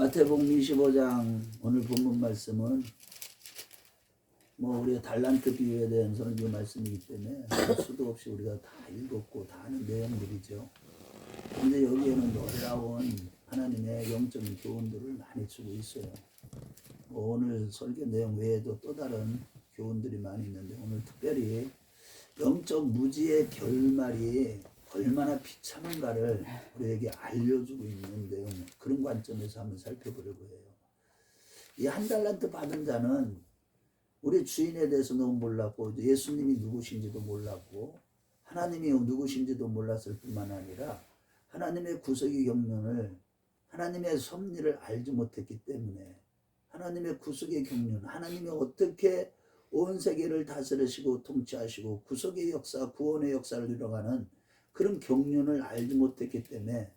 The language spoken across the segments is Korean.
마태복음 25장 오늘 본문 말씀은 우리가 달란트 비유에 대한 설교 말씀이기 때문에 수도 없이 우리가 다 읽었고 다 아는 내용들이죠. 그런데 여기에는 놀라운 하나님의 영적인 교훈들을 많이 주고 있어요. 오늘 설교 내용 외에도 또 다른 교훈들이 많이 있는데 오늘 특별히 영적 무지의 결말이 얼마나 비참한가를 우리에게 알려주고 있는 내용, 그런 관점에서 한번 살펴보려고 해요. 이 한 달란트 받은 자는 우리 주인에 대해서 너무 몰랐고 예수님이 누구신지도 몰랐고 하나님이 누구신지도 몰랐을 뿐만 아니라 하나님의 구속의 경륜을, 하나님의 섭리를 알지 못했기 때문에 하나님의 구속의 경륜, 하나님이 어떻게 온 세계를 다스리시고 통치하시고 구속의 역사, 구원의 역사를 이뤄가는 그런 경륜을 알지 못했기 때문에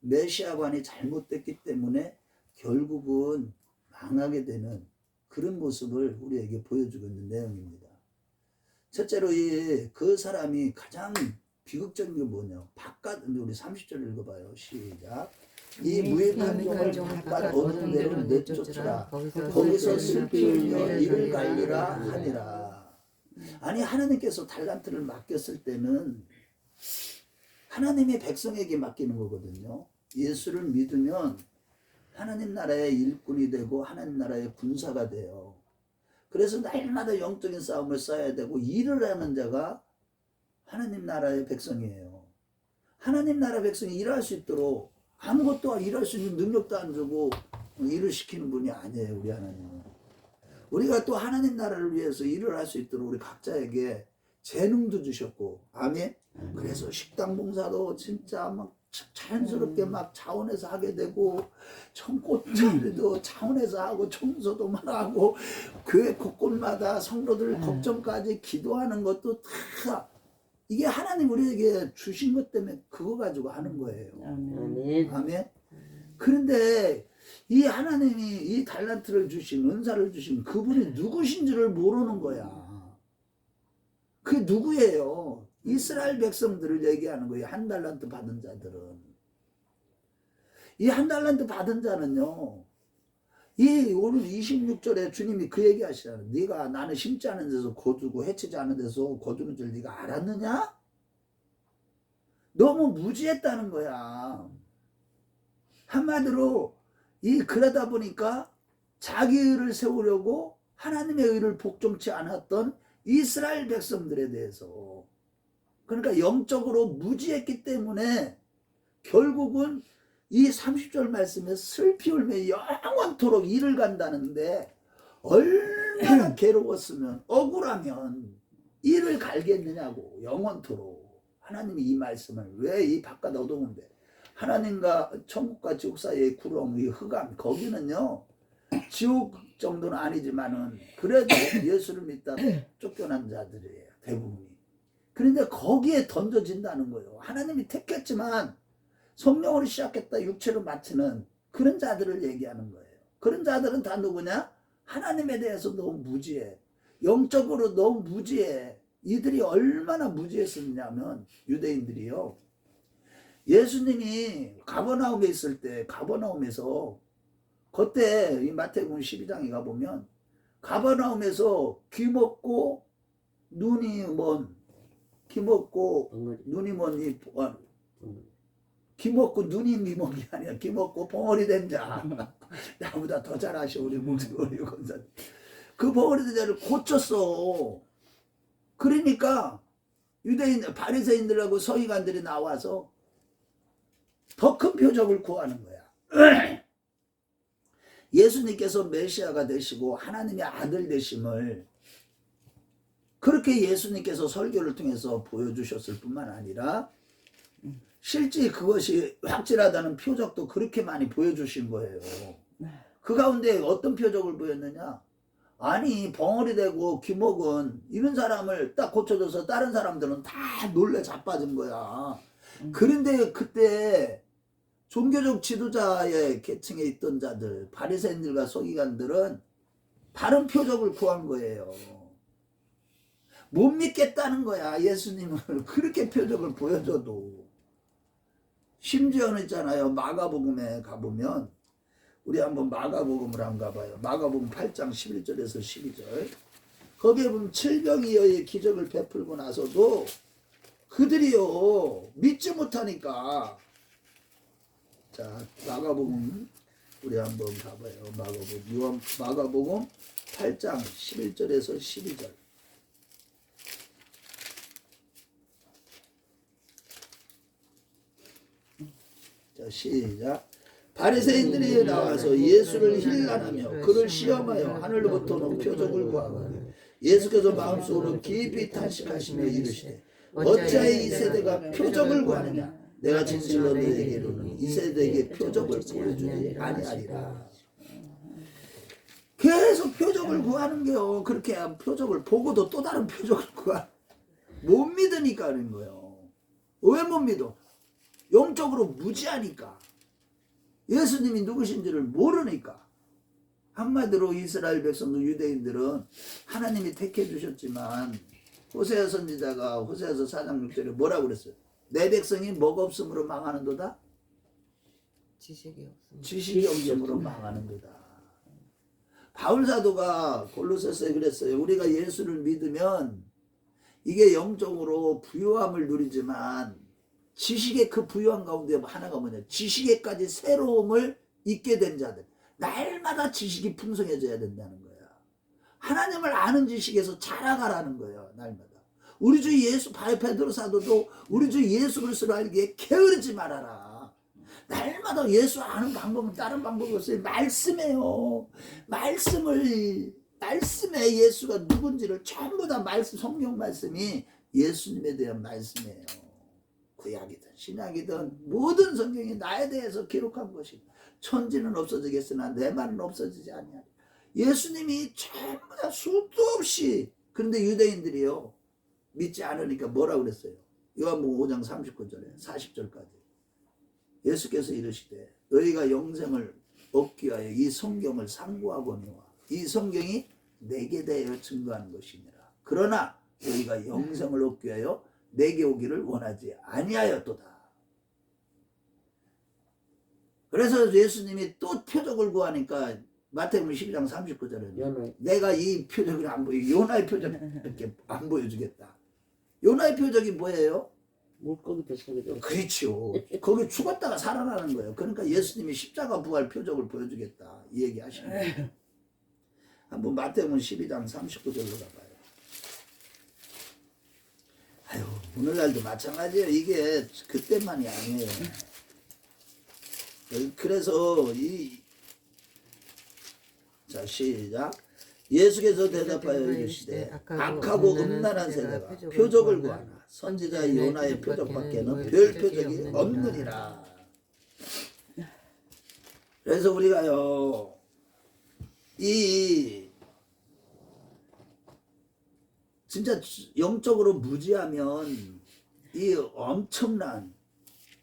메시아관이 잘못됐기 때문에 결국은 망하게 되는 그런 모습을 우리에게 보여주고 있는 내용입니다. 첫째로 그 사람이 가장 비극적인 게 뭐냐? 우리 30절 읽어봐요. 시작. 이 무익한 종을 바깥 얻은 대로 내쫓으라. 거기서 슬피 울며 이를 갈리라 하니라. 아니, 하나님께서 달란트를 맡겼을 때는 하나님의 백성에게 맡기는 거거든요. 예수를 믿으면 하나님 나라의 일꾼이 되고 하나님 나라의 군사가 돼요. 그래서 날마다 영적인 싸움을 싸야 되고 일을 하는 자가 하나님 나라의 백성이에요. 하나님 나라 백성이 일할 수 있도록 아무것도 일할 수 있는 능력도 안 주고 일을 시키는 분이 아니에요. 우리 하나님은. 우리가 또 하나님 나라를 위해서 일을 할 수 있도록 우리 각자에게 재능도 주셨고, 아멘. 그래서 식당 봉사도 진짜 막 자연스럽게 막 차원에서 하게 되고, 꽃자리도 차원에서 하고, 청소도 막 하고, 교회 곳곳마다 성도들 걱정까지 기도하는 것도 다 이게 하나님 우리에게 주신 것 때문에 그거 가지고 하는 거예요. 아멘. 아멘. 그런데 이 하나님이 이 달란트를 주신, 은사를 주신 그분이 누구신지를 모르는 거야. 그게 누구예요? 이스라엘 백성들을 얘기하는 거예요. 한 달란트 받은 자들은. 이 한 달란트 받은 자는요, 이 오늘 26절에 주님이 그 얘기 하시잖아요. 네가 나는 심지 않은 데서 거두고 해치지 않은 데서 거두는 줄 네가 알았느냐? 너무 무지했다는 거야. 한마디로 그러다 보니까 자기 의를 세우려고 하나님의 의를 복종치 않았던 이스라엘 백성들에 대해서, 그러니까 영적으로 무지했기 때문에 결국은 이 30절 말씀에 슬피 울며 영원토록 이를 간다는데, 얼마나 괴로웠으면, 억울하면 이를 갈겠느냐고. 영원토록. 하나님이 이 말씀을 왜 이 바깥 어두운데, 하나님과 천국과 지옥 사이의 구름, 이 흑암, 거기는요 지옥 정도는 아니지만은 그래도 예수를 믿다가 쫓겨난 자들이에요, 대부분이. 그런데 거기에 던져진다는 거예요. 하나님이 택했지만 성령으로 시작했다 육체로 마치는 그런 자들을 얘기하는 거예요. 그런 자들은 다 누구냐? 하나님에 대해서 너무 무지해. 영적으로 너무 무지해. 이들이 얼마나 무지했었냐면, 유대인들이요, 예수님이 가버나움에 있을 때, 가버나움에서 그때 이 마태복음 12장에 가보면 가버나움에서 귀먹고 눈이 먼, 귀먹고 눈이 먼, 귀먹고 눈이 미먹이 아니라 귀먹고 벙어리 된 자, 나보다 더 잘하셔 우리 목사님, 권사님. 그 벙어리 된 자를 고쳤어. 그러니까 유대인 바리새인들하고 서기관들이 나와서 더 큰 표적을 구하는 거야. 예수님께서 메시아가 되시고 하나님의 아들 되심을 그렇게 예수님께서 설교를 통해서 보여주셨을 뿐만 아니라 실제 그것이 확실하다는 표적도 그렇게 많이 보여주신 거예요. 그 가운데 어떤 표적을 보였느냐? 아니, 벙어리 되고 귀먹은 이런 사람을 딱 고쳐줘서 다른 사람들은 다 놀래 자빠진 거야. 그런데 그때 종교적 지도자의 계층에 있던 자들, 바리새인들과 서기관들은 다른 표적을 구한 거예요. 못 믿겠다는 거야, 예수님을. 그렇게 표적을 보여줘도. 심지어는 있잖아요, 마가복음에 가보면 우리 한번 마가복음을 한번 가봐요. 마가복음 8장 11절에서 12절. 거기에 보면 칠병이어의 기적을 베풀고 나서도 그들이요 믿지 못하니까. 자, 마가복음 우리 한번 가봐요. 마가복음 8장 11절에서 12절. 자, 시작. 바리새인들이 나와서 예수를 힐난하며 그를 시험하여 하늘로부터 표적을 구하거늘 예수께서 마음속으로 깊이 탄식하시며 이르시되 어찌하여 이 세대가 표적을 구하느냐. 내가 진실로 너희에게 이르노니 이 세대에게 표적을 보여주지 아니하리라. 계속 표적을 구하는 게요. 그렇게 표적을 보고도 또 다른 표적을 못 믿으니까 그런 거예요. 왜 못 믿어? 영적으로 무지하니까. 예수님이 누구신지를 모르니까. 한마디로 이스라엘 백성들 유대인들은 하나님이 택해 주셨지만 호세아 선지자가 호세아서 4장 6절에 뭐라고 그랬어요? 내 백성이 뭐가 없음으로 망하는도다? 지식이 없음으로 망하는도다. 바울 사도가 골로새서에 그랬어요. 우리가 예수를 믿으면 이게 영적으로 부유함을 누리지만 지식의 그 부유함 가운데 하나가 뭐냐? 지식에까지 새로움을 잊게 된 자들. 날마다 지식이 풍성해져야 된다는 거야. 하나님을 아는 지식에서 자라가라는 거예요. 날마다. 우리 주 예수, 베드로 사도도 우리 주 예수 그리스도를 알기에 게으르지 말아라. 날마다 예수 아는 방법은 다른 방법이 없어요. 말씀이에요. 말씀에 예수가 누군지를 전부 다 성경 말씀이 예수님에 대한 말씀이에요. 구약이든 신약이든 모든 성경이 나에 대해서 기록한 것이다. 천지는 없어지겠으나 내 말은 없어지지 아니하리라. 예수님이 전부 다 수도 없이. 그런데 유대인들이요 믿지 않으니까 뭐라고 그랬어요? 요한복음 5장 39절에 40절까지 예수께서 이르시되 너희가 영생을 얻기 위하여 이 성경을 상고하거니와 이 성경이 내게 대하여 증거하는 것이니라. 그러나 너희가 영생을 얻기 위하여 내게 오기를 원하지 아니하였도다. 그래서 예수님이 또 표적을 구하니까 마태복음 12장 39절에 내가 이 표적을 안 보여. 요나의 표적 이렇게 안 보여주겠다. 요나의 표적이 뭐예요? 물고기 뱃속에 그렇죠. 거기 죽었다가 살아나는 거예요. 그러니까 예수님이 십자가 부활 표적을 보여주겠다 이 얘기 하시는 거예요. 한번 마태복음 12장 39절로 가봐요. 아유, 오늘날도 마찬가지예요. 이게 그때만이 아니에요. 그래서 자, 시작. 예수께서 대답하여 이르시되 악하고 음란한 세대가 표적을 구하나 선지자 요나의 표적밖에는 별 표적이 없느니라. 그래서 우리가요 진짜 영적으로 무지하면 이 엄청난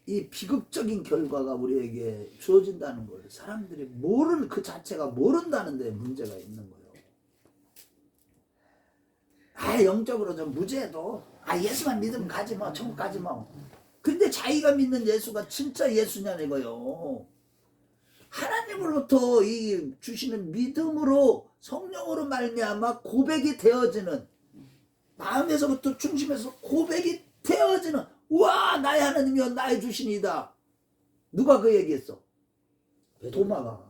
이 비극적인 결과가 우리에게 주어진다는 거예요. 사람들이 모르는 그 자체가 모른다는 데 문제가 있는 거예요. 영적으로 좀 무지해도 예수만 믿으면 가지 뭐 천국 가지 뭐. 근데 자기가 믿는 예수가 진짜 예수냐는 거예요. 하나님으로부터 이 주시는 믿음으로 성령으로 말미암아 고백이 되어지는 마음에서부터 중심에서 고백이 되어지는 와 나의 하나님이여 나의 주신이다. 누가 그 얘기했어? 도마가.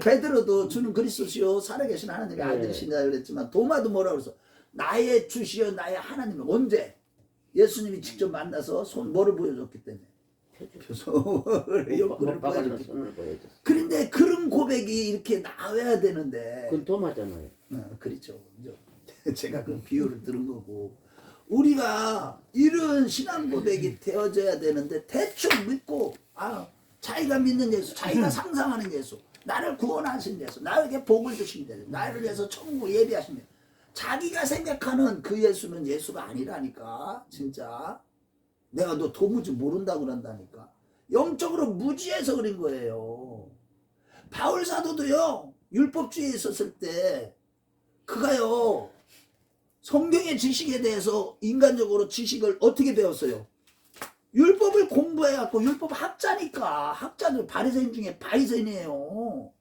베드로도 주는 그리스도시요 살아계신 하나님의 아들이시다 그랬지만 도마도 뭐라고 그랬어? 나의 주시여 나의 하나님. 언제? 예수님이 직접 만나서 뭐를 보여줬기 때문에 표적을 옆구리를 보여줬기 때문에. 그런데 그런 고백이 이렇게 나와야 되는데 그건 도마잖아요. 그렇죠. 제가 그 비유를 들은 거고 우리가 이런 신앙 고백이 되어져야 되는데 대충 믿고 자기가 믿는 예수, 자기가 상상하는 예수, 나를 구원하신 예수, 나에게 복을 주신 예수, 나를 위해서 천국 예비하신 예수, 자기가 생각하는 그 예수는 예수가 아니라니까. 진짜 내가 너 도무지 모른다고 그런다니까. 영적으로 무지해서 그런 거예요. 바울 사도도요 율법주의에 있었을 때 그가요 성경의 지식에 대해서 인간적으로 지식을 어떻게 배웠어요? 율법을 공부해갖고 율법 학자니까. 학자들 바리새인 중에 바리새인이에요.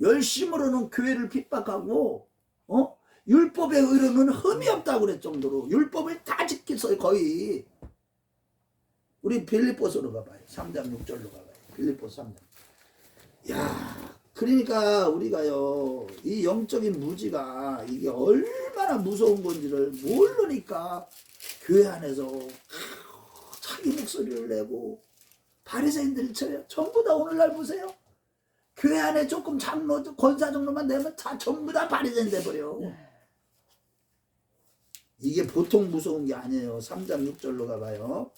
열심으로는 교회를 핍박하고 율법의 의로는 흠이 없다고 그랬 정도로 율법을 다 지켰어요. 거의. 우리 빌립보서로 가봐요. 3장 6절로 가봐요. 빌립보서 3장. 야, 그러니까 우리가요, 이 영적인 무지가 이게 얼마나 무서운 건지를 모르니까 교회 안에서 자기 목소리를 내고 바리새인들이 전부 다 오늘날 보세요. 교회 안에 조금 장로, 권사 정도만 되면 다 전부 다 바리새인 돼버려. 이게 보통 무서운 게 아니에요. 3장 6절로 가봐요.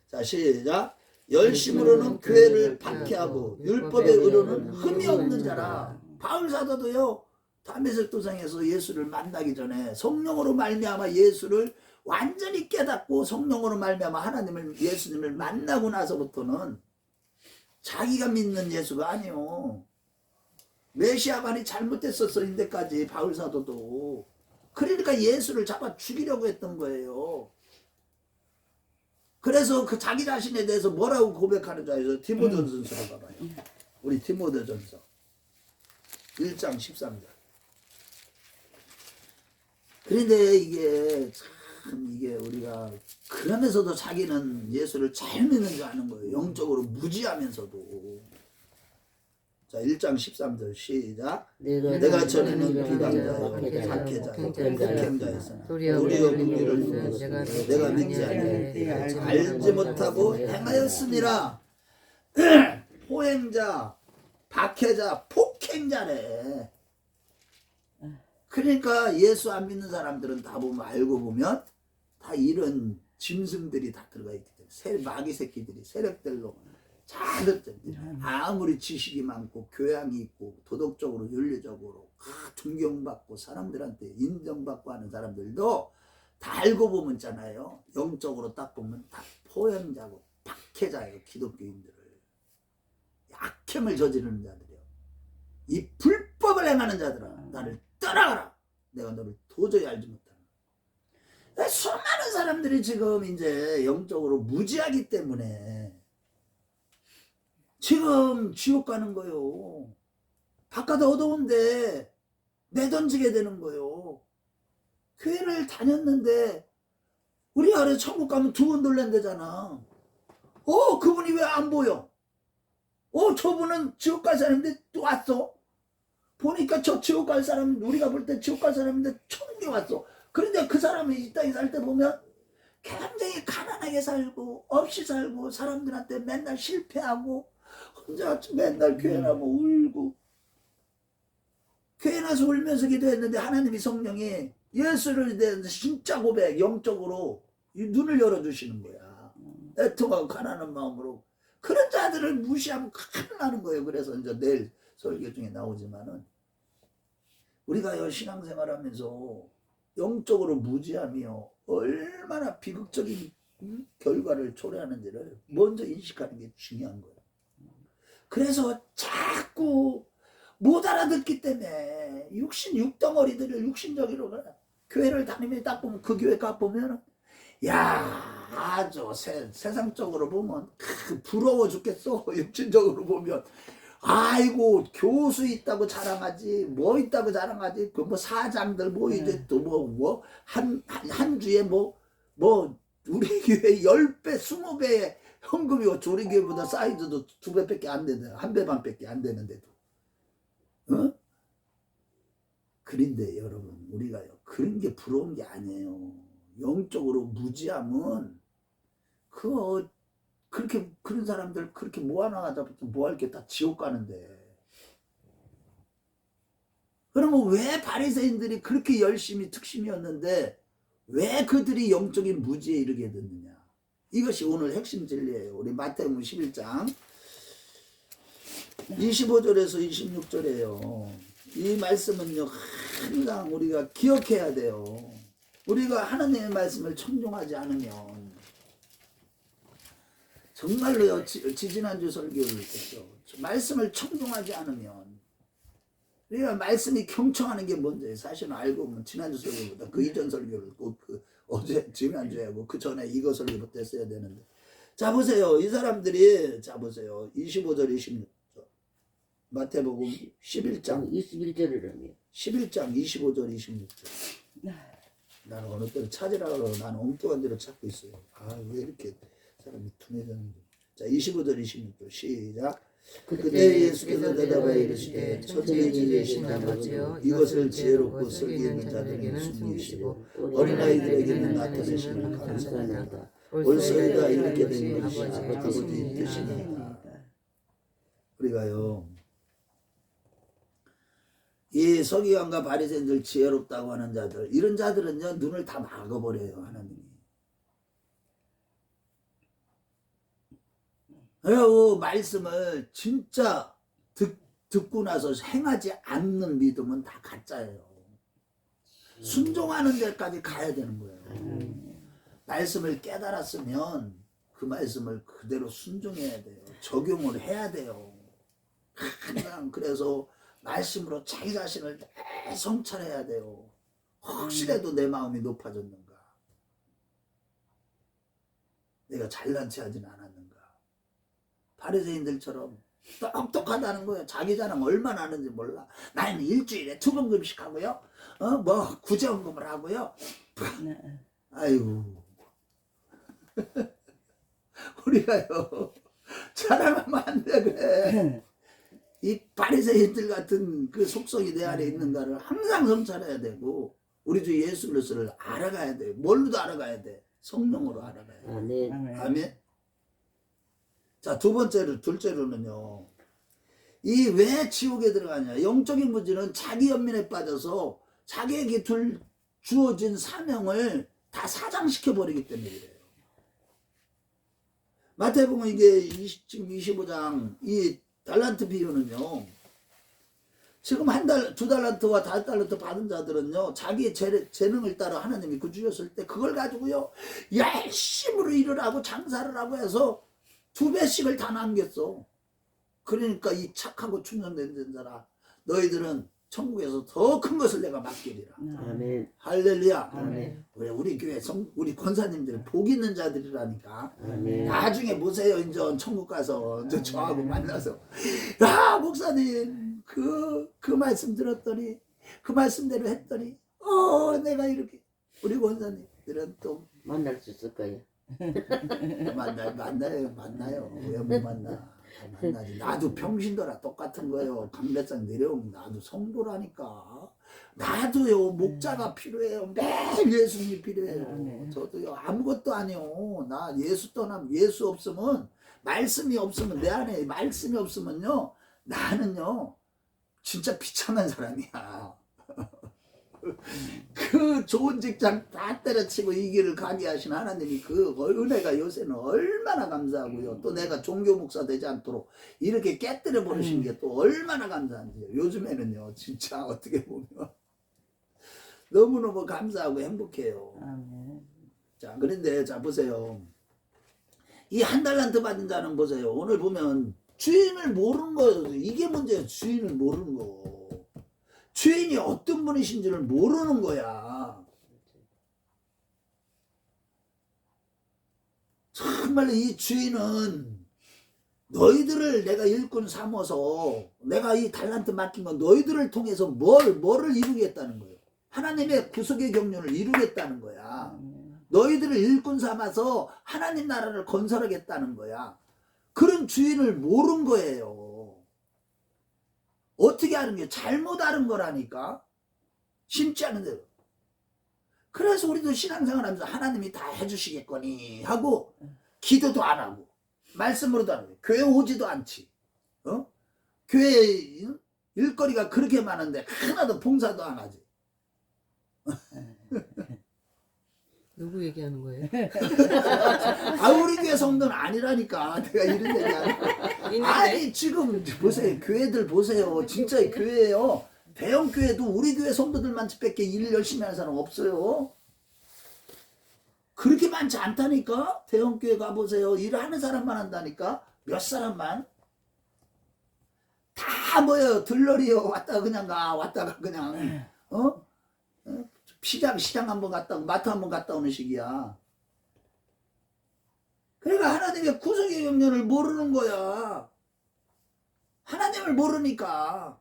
자, 시작. 열심으로는 교회를 박해하고 율법의 의로는 흠이 없는 자라. 바울 사도도요, 다메섹 도상에서 예수를 만나기 전에 성령으로 말미암아 예수를 완전히 깨닫고 성령으로 말미암아 하나님을, 예수님을 만나고 나서부터는 자기가 믿는 예수가 아니요, 메시아만이 잘못됐었어. 인데까지 바울 사도도. 그러니까 예수를 잡아 죽이려고 했던 거예요. 그래서 그 자기 자신에 대해서 뭐라고 고백하는 줄 알죠? 디모데전서로 가봐요. 우리 디모데전서 1장 13절. 그런데 이게 참, 이게 우리가 그러면서도 자기는 예수를 잘 믿는 줄 아는 거예요. 영적으로 무지하면서도. 자, 1장 13절 시작. 내가 전에는 비방자요, 박해자요, 폭행자였으나 도리어 공의를 누렸으나 내가 믿지 아니하니 알지 못하고 행하였으니라. 호행자, 박해자, 폭행자래. 그러니까 예수 안 믿는 사람들은 다 보면, 알고 보면 다 이런 짐승들이 다 들어가 있기 때문에, 마귀 새끼들이 세력들로 아무리 지식이 많고 교양이 있고 도덕적으로 윤리적으로 존경받고 사람들한테 인정받고 하는 사람들도 다 알고 보면 있잖아요, 영적으로 딱 보면 다 포행자고 박해자예요. 기독교인들을 악행을 저지르는 자들이요, 이 불법을 행하는 자들아, 나를 떠나가라. 내가 너를 도저히 알지 못하는. 수많은 사람들이 지금 이제 영적으로 무지하기 때문에 지금 지옥 가는 거요. 바깥 어두운데 내던지게 되는 거요. 교회를 다녔는데 우리 아래 천국 가면 2번 돌랜대잖아. 그분이 왜 안 보여? 저분은 지옥 갈 사람인데 또 왔어. 보니까 저 지옥 갈 사람, 우리가 볼 때 지옥 갈 사람인데 천국에 왔어. 그런데 그 사람이 이 땅에 살 때 보면 굉장히 가난하게 살고 없이 살고 사람들한테 맨날 실패하고 혼자 맨날 교회 나고 울고, 교회 나서 울면서 기도했는데 하나님이, 성령이 예수를 대해서 진짜 고백, 영적으로 눈을 열어주시는 거야. 애통하고 가난한 마음으로. 그런 자들을 무시하면 큰일 나는 거예요. 그래서 이제 내일 설교 중에 나오지만은, 우리가 신앙생활하면서 영적으로 무지하며 얼마나 비극적인 결과를 초래하는지를 먼저 인식하는 게 중요한 거예요. 그래서 자꾸 못 알아듣기 때문에 육덩어리들을 육신적으로 교회를 다니면 딱 보면, 그 교회 가 보면 아주 세상적으로 보면 부러워 죽겠어. 육신적으로 보면 아이고 교수 있다고 자랑하지, 뭐 있다고 자랑하지, 그 뭐 사장들 뭐 이제 또 뭐 한 주에 뭐 우리 교회 10배 20배의 현금이 우리 교회보다 사이즈도 2배밖에 안 되는데, 1배반밖에 안 되는데도, 그런데 여러분, 우리가요, 그런 게 부러운 게 아니에요. 영적으로 무지하면 그렇게 그런 사람들 그렇게 모아놔가지고 뭐 할 게 다 지옥 가는데. 그러면 왜 바리새인들이 그렇게 열심히 특심이었는데 왜 그들이 영적인 무지에 이르게 됐느냐? 이것이 오늘 핵심 진리예요. 우리 마태복음 11장 25절에서 26절이에요. 이 말씀은요, 항상 우리가 기억해야 돼요. 우리가 하나님의 말씀을 청종하지 않으면, 정말로요, 지지난주 설교를 했죠. 말씀을 청종하지 않으면, 우리가 말씀이 경청하는 게 뭔지 사실은 알고 보면 지난주 설교보다 그 이전 설교를 꼭 어제 지난주에 하고 그 전에 이거 설교부터 했어야 되는데, 자 보세요. 이 사람들이 자 보세요. 25절 26절 마태복음 11장 21절이라며. 11장 25절 26절 나는 어느 때로 찾으라고 나는 엉뚱한 데로 찾고 있어요. 아 왜 이렇게 사람이 둔해졌는지. 자 25절 26절 시작. 그때 예수께서 대답하여 이르시되 천지의 지으신 아버지여 이것을 지혜롭고 설기 있는 자들에게는 숨기시고 어린아이들에게는 나타내심을 감사합니다. 올소이다 이렇게 된 것이 아버지의 뜻이니이다. 우리가요 이 서기관과 바리새인들 지혜롭다고 하는 자들 이런 자들은요 눈을 다 막아버려요 하나님이. 그리고 말씀을 진짜 듣고 나서 행하지 않는 믿음은 다 가짜예요. 순종하는 데까지 가야 되는 거예요. 말씀을 깨달았으면 그 말씀을 그대로 순종해야 돼요. 적용을 해야 돼요. 항상 그래서 말씀으로 자기 자신을 성찰해야 돼요. 혹시라도 내 마음이 높아졌는가? 내가 잘난 체 하진 않았는가? 바리새인들처럼 똑똑하다는 거예요. 자기 자랑 얼마나 하는지 몰라. 나는 일주일에 2번금씩 하고요. 뭐 구제헌금을 하고요. 아이고 우리가요 자랑하면 안 돼 그래. 이 바리새인들 같은 그 속성이 내 안에 있는가를 항상 성찰해야 되고 우리 주 예수 그리스도를 알아가야 돼. 뭘로도 알아가야 돼. 성령으로 알아가야 돼. 아멘. 아멘. 자, 둘째로는요. 이 왜 지옥에 들어가냐. 영적인 문제는 자기 연민에 빠져서 자기에게 주어진 사명을 다 사장시켜 버리기 때문에 그래요. 마태복음 이게 지금 25장 이 달란트 비유는요. 지금 2달란트와 5달란트 받은 자들은요. 자기의 재능을 따라 하나님이 그 주셨을 때 그걸 가지고요. 열심으로 일을 하고 장사를 하고 해서 2배씩을 다 남겼어. 그러니까 이 착하고 충성된 자라 너희들은 천국에서 더 큰 것을 내가 맡기리라. 아멘. 할렐루야. 아멘. 우리 교회 우리 권사님들은 복 있는 자들이라니까. 아멘. 나중에 보세요. 이제 천국 가서 이제 저하고 만나서 야 목사님 그 말씀 들었더니 그 말씀대로 했더니 내가 이렇게 우리 권사님들은 또 만날 수 있을 거예요. 만나요. 왜 못 만나지. 나도 평신도라 똑같은 거예요. 강대상 내려오면 나도 성도라니까. 나도요 목자가 필요해요. 매일 예수님이 필요해요. 저도요 아무것도 아니요. 나 예수 떠나면 예수 없으면 말씀이 없으면 내 안에 말씀이 없으면요 나는요 진짜 비참한 사람이야. 그 좋은 직장 다 때려치고 이 길을 가게 하신 하나님이 그 은혜가 요새는 얼마나 감사하고요. 또 내가 종교 목사 되지 않도록 이렇게 깨뜨려 버리신 게 또 얼마나 감사한지요. 요즘에는요 진짜 어떻게 보면 너무너무 감사하고 행복해요. 자 그런데 자 보세요. 이 1달란트 받은 자는 보세요. 오늘 보면 주인을 모르는 거예요. 이게 문제예요. 주인을 모르는 거. 주인이 어떤 분이신지를 모르는 거야. 정말 이 주인은 너희들을 내가 일꾼 삼아서 내가 이 달란트 맡긴 건 너희들을 통해서 뭐를 이루겠다는 거예요. 하나님의 구속의 경륜을 이루겠다는 거야. 너희들을 일꾼 삼아서 하나님 나라를 건설하겠다는 거야. 그런 주인을 모르는 거예요. 어떻게 하는 게 잘못 하는 거라니까. 심지 않은 대로. 그래서 우리도 신앙생활 하면서 하나님이 다 해주시겠거니 하고 기도도 안 하고 말씀으로도 안 하고 교회 오지도 않지. 교회 일거리가 그렇게 많은데 하나도 봉사도 안 하지. 누구 얘기하는 거예요? 우리 교회 성도는 아니라니까. 내가 이런 얘기 하는 아니 지금 보세요. 교회들 보세요. 진짜 교회예요. 대형 교회도 우리 교회 성도들만 밖에 일 열심히 하는 사람 없어요. 그렇게 많지 않다니까. 대형 교회 가보세요. 일하는 사람만 한다니까. 몇 사람만. 다 뭐예요. 들러리요. 왔다가 그냥 가. 왔다가 그냥 시장 한번 갔다 오고 마트 한번 갔다 오는 식이야. 그러니까 하나님의 구속의 경륜을 모르는 거야. 하나님을 모르니까.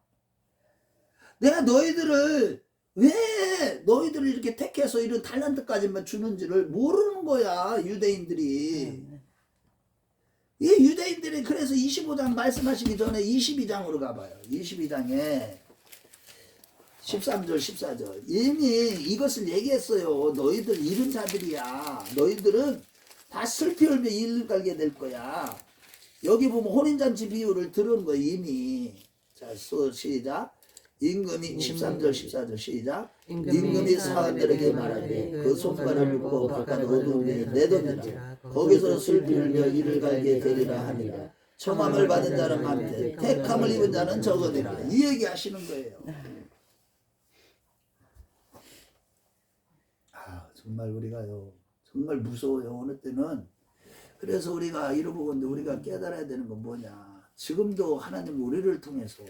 내가 너희들을 왜 너희들을 이렇게 택해서 이런 달란트까지만 주는지를 모르는 거야, 유대인들이. 이 유대인들이 그래서 25장 말씀하시기 전에 22장으로 가봐요. 22장에 13절 14절 이미 이것을 얘기했어요. 너희들 잃은 자들이야. 너희들은 다 슬피 울며 이를 갈게 될 거야. 여기 보면 혼인잔치 비유를 들은 거예요, 이미. 자, 시작. 임금이 13절 14절 시작. 임금이 사람들에게 말하되 그 손발을 묶고 바깥 어두움에 내던지라. 거기서 슬피 울며 이를 갈게 되리라 하니라. 청함을 받은 자는 많되 택함을 입은 자는 적으니라. 이 얘기 하시는 거예요. 정말 우리가요, 정말 무서워요, 어느 때는. 그래서 우리가 이러고 건데 우리가 깨달아야 되는 건 뭐냐. 지금도 하나님 우리를 통해서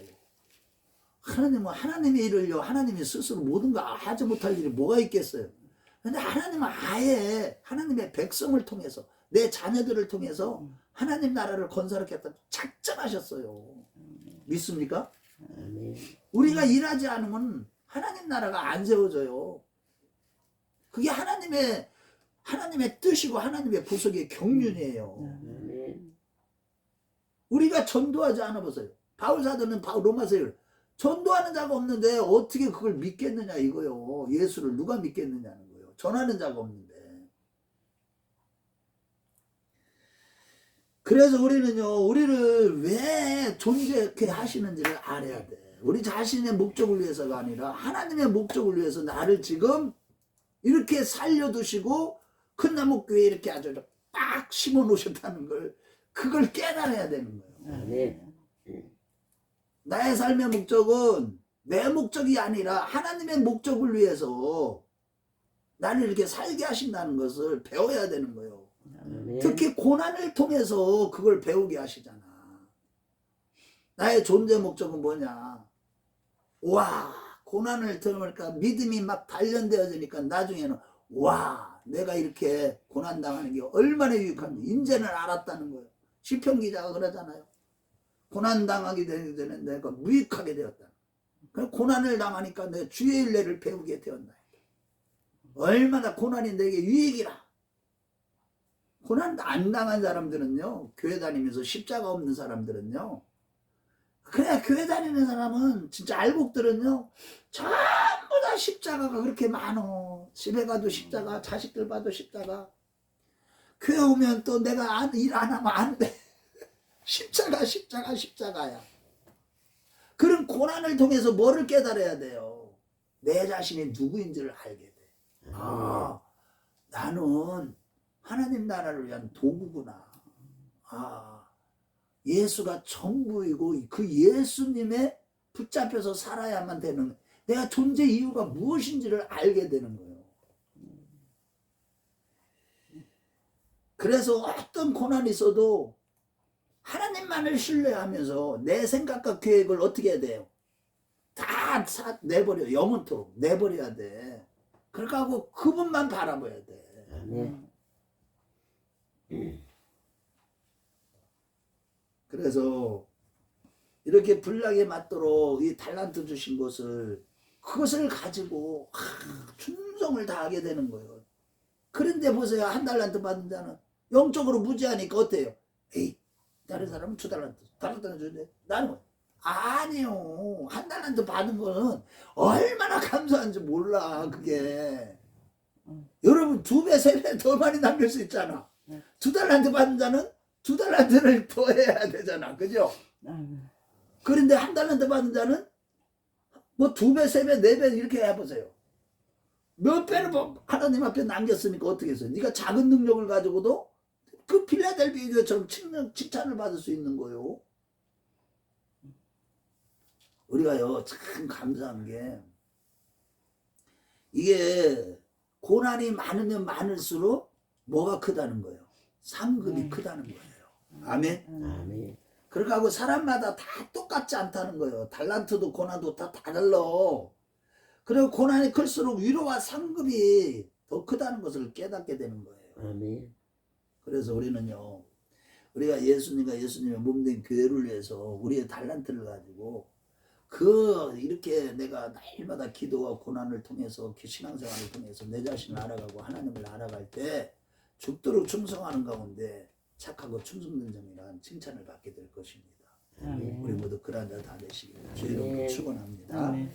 하나님은 하나님의 일을요, 하나님이 스스로 모든 거 하지 못할 일이 뭐가 있겠어요. 근데 하나님은 아예 하나님의 백성을 통해서 내 자녀들을 통해서 하나님 나라를 건설하겠다고 작정하셨어요. 믿습니까? 우리가 일하지 않으면 하나님 나라가 안 세워져요. 그게 하나님의 뜻이고 하나님의 구속의 경륜이에요. 우리가 전도하지 않아 보세요. 바울 사도는 로마서에 전도하는 자가 없는데 어떻게 그걸 믿겠느냐 이거요. 예수를 누가 믿겠느냐는 거예요. 전하는 자가 없는데. 그래서 우리는요, 우리를 왜 존재케 하시는지를 알아야 돼. 우리 자신의 목적을 위해서가 아니라 하나님의 목적을 위해서 나를 지금 이렇게 살려두시고 큰 나무교에 이렇게 아주 빡 심어 놓으셨다는 걸, 그걸 깨달아야 되는 거예요. 나의 삶의 목적은 내 목적이 아니라 하나님의 목적을 위해서 나를 이렇게 살게 하신다는 것을 배워야 되는 거예요. 특히 고난을 통해서 그걸 배우게 하시잖아. 나의 존재 목적은 뭐냐. 와, 고난을 들으니까 믿음이 막 단련되어지니까 나중에는 와, 내가 이렇게 고난당하는 게 얼마나 유익한지 이제는 알았다는 거예요. 시편 기자가 그러잖아요. 고난당하게 되는 내가 무익하게 되었다. 고난을 당하니까 내가 주의 일례를 배우게 되었다. 얼마나 고난이 내게 유익이라. 고난 안 당한 사람들은요, 교회 다니면서 십자가 없는 사람들은요, 그래, 교회 다니는 사람은 진짜 알곡들은요, 전부 다 십자가가 그렇게 많어. 집에 가도 십자가, 자식들 봐도 십자가. 교회 오면 또 내가 일 안 하면 안 돼. 십자가야. 그런 고난을 통해서 뭐를 깨달아야 돼요? 내 자신이 누구인지를 알게 돼. 아, 나는 하나님 나라를 위한 도구구나. 아, 예수가 전부이고 그 예수님에 붙잡혀서 살아야만 되는, 내가 존재 이유가 무엇인지를 알게 되는 거예요. 그래서 어떤 고난이 있어도 하나님만을 신뢰하면서 내 생각과 계획을 어떻게 해야 돼요? 다 내버려, 영원토록 내버려야 돼. 그렇게 하고 그분만 바라봐야 돼. 그래서 이렇게 분량에 맞도록 이 달란트 주신 것을, 그것을 가지고 충성을 다하게 되는 거예요. 그런데 보세요, 한 달란트 받은 자는 영적으로 무지하니까 어때요? 에이, 다른 사람은 2달란트, 달란트는 주는데 나는 아니요. 한 달란트 받은 거는 얼마나 감사한지 몰라. 그게 여러분 2배, 3배 더 많이 남길 수 있잖아. 2달란트 받은 자는 2달란트를 더 해야 되잖아. 그죠? 그런데 한 달란트 받은 자는 뭐 2배, 3배, 4배 이렇게 해보세요. 몇 배를 하나님 앞에 남겼으니까 어떻게 했어요? 네가 작은 능력을 가지고도 그 필라델비아 교회처럼 칭찬을 받을 수 있는 거예요. 우리가요, 참 감사한 게, 이게 고난이 많으면 많을수록 뭐가 크다는 거예요? 상급이 크다는 거예요. 아멘? 그렇게 하고 사람마다 다 똑같지 않다는 거예요. 달란트도 고난도 다 달라. 그리고 고난이 클수록 위로와 상급이 더 크다는 것을 깨닫게 되는 거예요. 그래서 우리는요, 우리가 예수님의 몸된 교회를 위해서 우리의 달란트를 가지고 이렇게 내가 날마다 기도와 고난을 통해서 신앙생활을 통해서 내 자신을 알아가고 하나님을 알아갈 때 죽도록 충성하는 가운데 착하고 충성된 점이란 칭찬을 받게 될 것입니다. 아멘. 우리 모두 그런 자 다 되시기를 주의 이름으로 아멘. 축원합니다. 아멘.